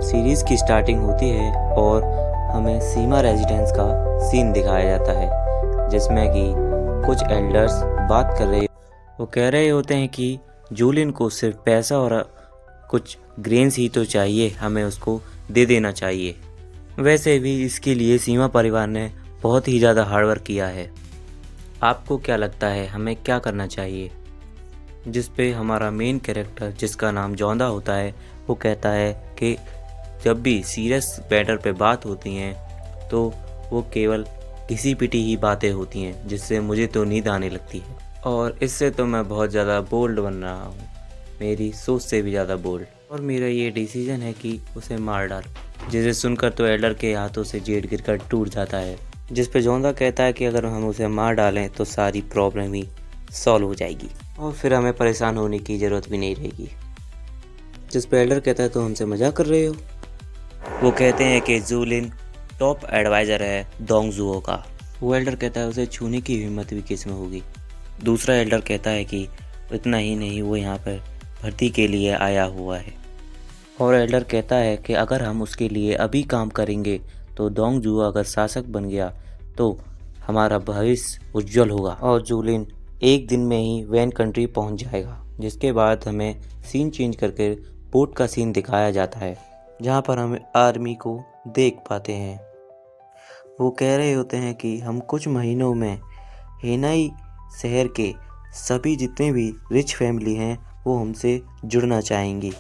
Series की starting होती है और हमें सीमा रेजिडेंस का सीन दिखाया जाता है, जिसमें कि कुछ एल्डर्स बात कर रहे, वो कह रहे होते हैं कि जूलियन को सिर्फ पैसा और कुछ ग्रेन्स ही तो चाहिए, हमें उसको दे देना चाहिए। वैसे भी इसके लिए सीमा परिवार ने बहुत ही ज़्यादा हार्डवर्क किया है। आपको क्या लगता है हमें क्या करना चाहिए? जिस पे हमारा मेन कैरेक्टर, जिसका नाम जोंदा होता है, वो कहता है कि जब भी सीरियस मैटर पे बात होती हैं तो वो केवल घिसी पिटी ही बातें होती हैं, जिससे मुझे तो नींद आने लगती है। और इससे तो मैं बहुत ज़्यादा बोल्ड बन रहा हूँ, मेरी सोच से भी ज़्यादा बोल्ड। और मेरा ये डिसीजन है कि उसे मार डाल। जिसे सुनकर तो एल्डर के हाथों से जेड गिरकर टूट जाता है, जिस पे जोंदा कहता है कि अगर हम उसे मार डालें तो सारी प्रॉब्लम ही सॉल्व हो जाएगी और फिर हमें परेशान होने की ज़रूरत भी नहीं रहेगी। जिस पे एल्डर कहता है तो हमसे मजाक कर रहे हो। वो कहते हैं कि जूलिन टॉप एडवाइज़र है डोंगजुओ का। वो एल्डर कहता है उसे छूने की हिम्मत भी किस में होगी। दूसरा एल्डर कहता है कि इतना ही नहीं, वो यहाँ पर भर्ती के लिए आया हुआ है। और एल्डर कहता है कि अगर हम उसके लिए अभी काम करेंगे तो डोंगजुओ अगर शासक बन गया तो हमारा भविष्य उज्जवल होगा और जूलिन एक दिन में ही वैन कंट्री पहुंच जाएगा। जिसके बाद हमें सीन चेंज करके बोट का सीन दिखाया जाता है, जहां पर हम आर्मी को देख पाते हैं। वो कह रहे होते हैं कि हम कुछ महीनों में हेनाई शहर के सभी जितने भी रिच फैमिली हैं वो हमसे जुड़ना चाहेंगी।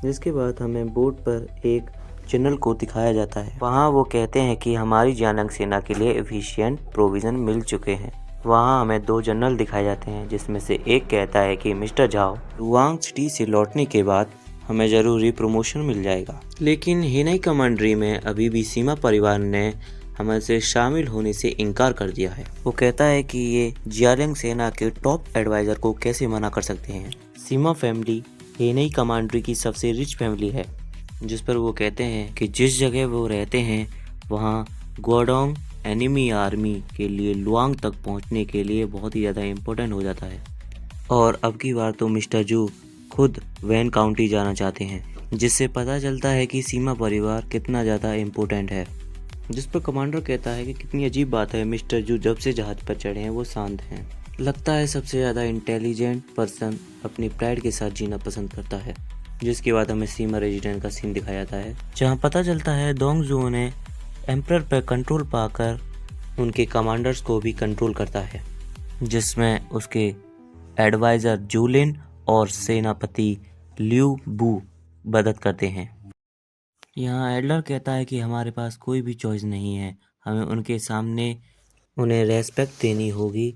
जिसके बाद हमें बोट पर एक जनरल को दिखाया जाता है। वहाँ वो कहते हैं कि हमारी जियानंग सेना के लिए एफिशिएंट प्रोविज़न मिल चुके हैं। वहाँ हमें दो जनरल दिखाए जाते हैं, जिसमें से एक कहता है कि मिस्टर झाओ, लुआंग सिटी से लौटने के बाद हमें ज़रूरी प्रमोशन मिल जाएगा। लेकिन हेनाई कमांडरी में अभी भी सीमा परिवार ने हमसे शामिल होने से इनकार कर दिया है। वो कहता है कि ये जियानंग सेना के टॉप एडवाइज़र को कैसे मना कर सकते हैं। सीमा फैमिली हेनाई कमांडरी की सबसे रिच फैमिली है। जिस पर वो कहते हैं कि जिस जगह वो रहते हैं वहाँ गुआडोंग एनिमी आर्मी के लिए लुआंग तक पहुँचने के लिए बहुत ही ज़्यादा इम्पोर्टेंट हो जाता है। और अब की बार तो मिस्टर जू खुद वैन काउंटी जाना चाहते हैं, जिससे पता चलता है कि सीमा परिवार कितना ज़्यादा इम्पोर्टेंट है। जिस पर कमांडर कहता है कि कितनी अजीब बात है, मिस्टर जू जब से जहाज पर चढ़े हैं वो शांत हैं। लगता है सबसे ज़्यादा इंटेलिजेंट पर्सन अपनी प्राइड के साथ जीना पसंद करता है। जिसके बाद हमें सीमा रेजिडेंट का सीन दिखाया जाता है, जहाँ पता चलता है डोंगजुओ ने एम्परर पर कंट्रोल पाकर उनके कमांडर्स को भी कंट्रोल करता है, जिसमें उसके एडवाइज़र जूलिन और सेनापति लियू बू मदद करते हैं। यहाँ एडलर कहता है कि हमारे पास कोई भी चॉइस नहीं है, हमें उनके सामने उन्हें रेस्पेक्ट देनी होगी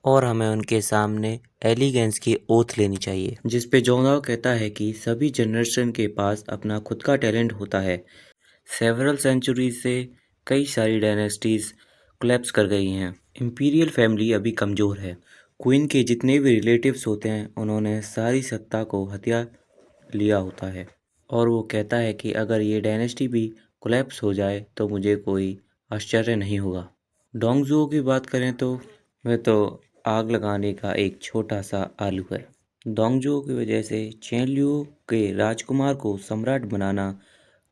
और हमें उनके सामने एलिगेंस की ओथ लेनी चाहिए। जिस पे जोंदाओ कहता है कि सभी जनरेशन के पास अपना खुद का टैलेंट होता है। सेवरल सेंचुरी से कई सारी डायनेस्टीज कोलैप्स कर गई हैं। इंपीरियल फैमिली अभी कमज़ोर है। क्वीन के जितने भी रिलेटिव्स होते हैं उन्होंने सारी सत्ता को हथिया लिया होता है। और वो कहता है कि अगर ये डायनेस्टी भी कोलैप्स हो जाए तो मुझे कोई आश्चर्य नहीं होगा। डोंगजुओ की बात करें तो वह तो आग लगाने का एक छोटा सा आलू है। डोंगजुओ की वजह से चेनलियू के राजकुमार को सम्राट बनाना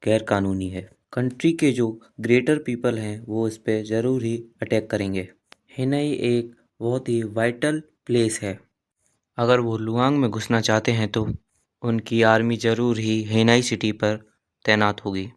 गैर कानूनी है। कंट्री के जो ग्रेटर पीपल हैं वो इस पे ज़रूर ही अटैक करेंगे। हेनाई एक बहुत ही वाइटल प्लेस है। अगर वो लुआंग में घुसना चाहते हैं तो उनकी आर्मी ज़रूर ही हेनाई सिटी पर तैनात होगी।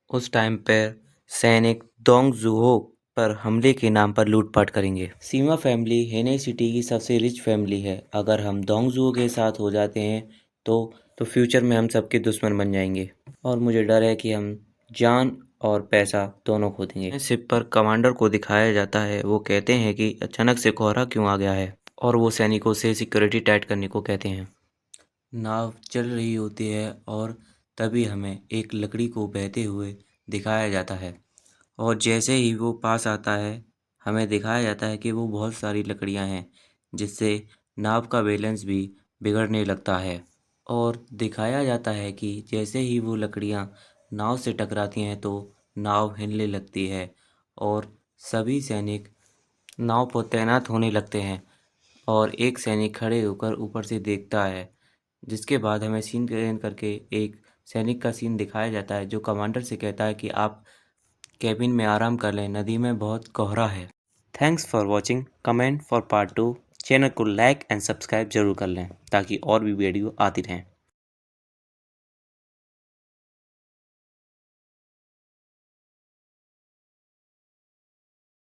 उस टाइम पर सैनिक डोंगजुओ पर हमले के नाम पर लूटपाट करेंगे। सीमा फैमिली हेनाई सिटी की सबसे रिच फैमिली है। अगर हम डोंगजुओ के साथ हो जाते हैं तो फ्यूचर में हम सबके दुश्मन बन जाएंगे और मुझे डर है कि हम जान और पैसा दोनों खो देंगे। शिप पर कमांडर को दिखाया जाता है। वो कहते हैं कि अचानक से कोहरा क्यों आ गया है और वो सैनिकों से सिक्योरिटी टाइट करने को कहते हैं। नाव चल रही होती है और तभी हमें एक लकड़ी को बहते हुए दिखाया जाता है और जैसे ही वो पास आता है हमें दिखाया जाता है कि वो बहुत सारी लकड़ियां हैं, जिससे नाव का बैलेंस भी बिगड़ने लगता है। और दिखाया जाता है कि जैसे ही वो लकड़ियां नाव से टकराती हैं तो नाव हिलने लगती है और सभी सैनिक नाव पर तैनात होने लगते हैं और एक सैनिक खड़े होकर ऊपर से देखता है। जिसके बाद हमें सीन चेंज करके एक सैनिक का सीन दिखाया जाता है जो कमांडर से कहता है कि आप केबिन में आराम कर लें, नदी में बहुत कोहरा है। Thanks for watching, comment for part 2। Channel को लाइक एंड सब्सक्राइब जरूर कर लें ताकि और भी वीडियो आती रहें।